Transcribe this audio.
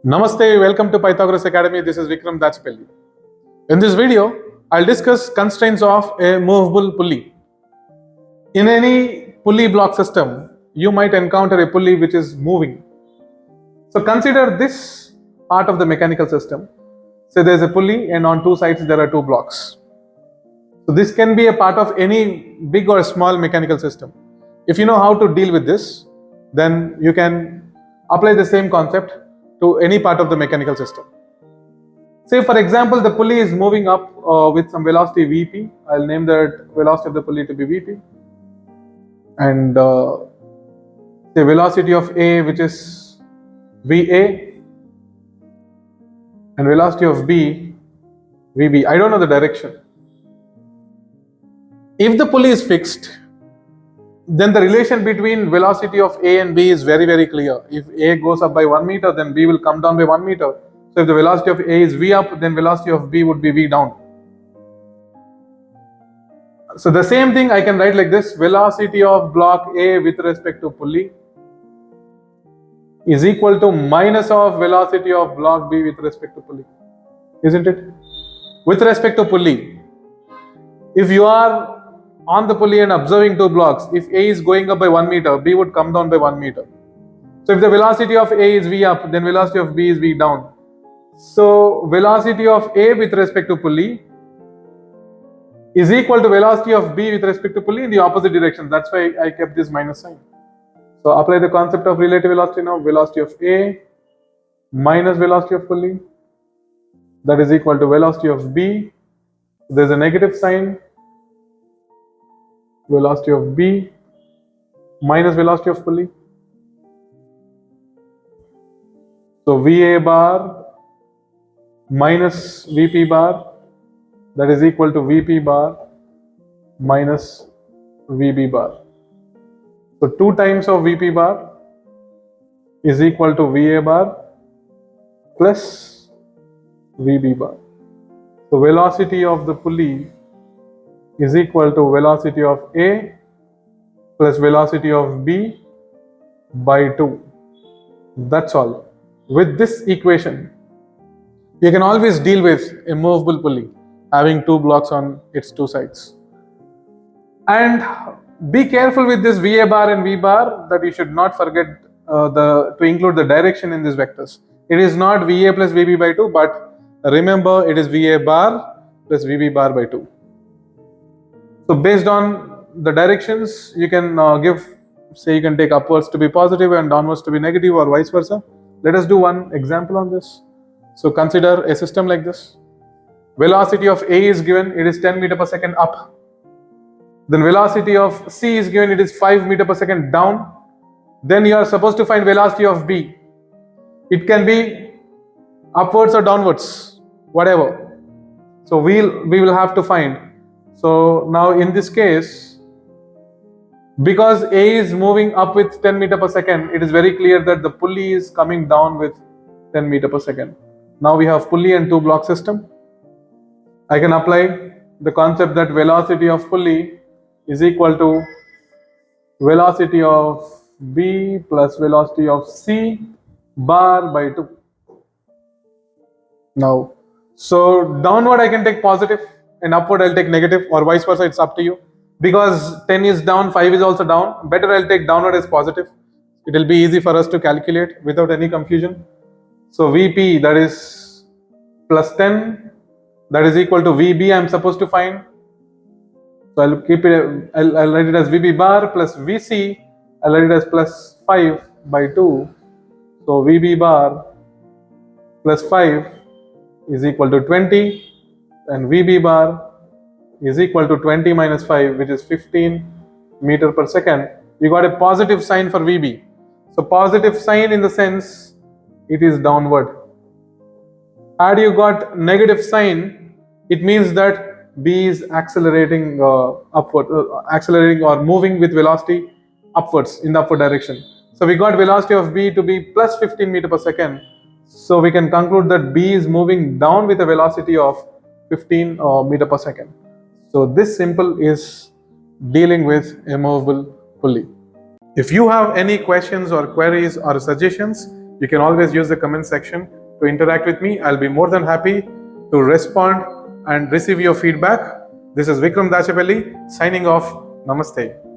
Namaste, welcome to Pythagoras Academy. This is Vikram Dachepally. In this video, I'll discuss constraints of a movable pulley. In any pulley block system, you might encounter a pulley which is moving. So consider this part of the mechanical system. Say there's a pulley and on two sides there are two blocks. So this can be a part of any big or small mechanical system. If you know how to deal with this, then you can apply the same concept to any part of the mechanical system. Say for example, the pulley is moving up with some velocity Vp. I'll name that velocity of the pulley to be Vp. And the velocity of A, which is Va, and velocity of B, Vb. I don't know the direction. If the pulley is fixed, then the relation between velocity of A and B is very, very clear. If A goes up by 1 meter, then B will come down by 1 meter. So if the velocity of A is V up, then velocity of B would be V down. So the same thing I can write like this: velocity of block A with respect to pulley is equal to minus of velocity of block B with respect to pulley. Isn't it? With respect to pulley, if you are on the pulley and observing two blocks, if A is going up by 1 meter, B would come down by 1 meter. So if the velocity of A is V up, then velocity of B is V down. So velocity of A with respect to pulley is equal to velocity of B with respect to pulley in the opposite direction. That's why I kept this minus sign. So apply the concept of relative velocity now. Velocity of A minus velocity of pulley, that is equal to velocity of B. There's a negative sign. Velocity of B minus velocity of pulley. So VA bar minus VP bar, that is equal to VP bar minus VB bar. So 2 times of VP bar is equal to VA bar plus VB bar. So velocity of the pulley is equal to velocity of A plus velocity of B by 2. That's all. With this equation, you can always deal with a movable pulley having two blocks on its two sides. And be careful with this VA bar and V bar, that you should not forget to include the direction in these vectors. It is not VA plus VB by 2, but remember it is VA bar plus VB bar by 2. So based on the directions, you can you can take upwards to be positive and downwards to be negative, or vice versa. Let us do one example on this. So consider a system like this. Velocity of A is given, it is 10 meter per second up. Then velocity of C is given, it is 5 meter per second down. Then you are supposed to find velocity of B. It can be upwards or downwards, whatever. So we will have to find. So now in this case, because A is moving up with 10 meter per second, it is very clear that the pulley is coming down with 10 meter per second. Now we have pulley and two block system. I can apply the concept that velocity of pulley is equal to velocity of B plus velocity of C bar by 2. Now, so downward I can take positive and upward I'll take negative, or vice versa, it's up to you. Because 10 is down, 5 is also down, better I'll take downward as positive. It will be easy for us to calculate without any confusion. So VP, that is plus 10, that is equal to VB I'm supposed to find. So I'll keep it, I'll write it as VB bar plus VC, I'll write it as plus 5 by 2. So VB bar plus 5 is equal to 20, and VB bar is equal to 20 minus 5, which is 15 meter per second. You got a positive sign for VB. So positive sign in the sense it is downward. Had you got negative sign, it means that B is accelerating upward, accelerating or moving with velocity upwards in the upward direction. So we got velocity of B to be plus 15 meter per second. So we can conclude that B is moving down with a velocity of 15 meter per second. So this simple is dealing with a movable pulley. If you have any questions or queries or suggestions, You can always use the comment section to interact with me. I'll be more than happy to respond and receive your feedback. This is Vikram Dachepally signing off. Namaste.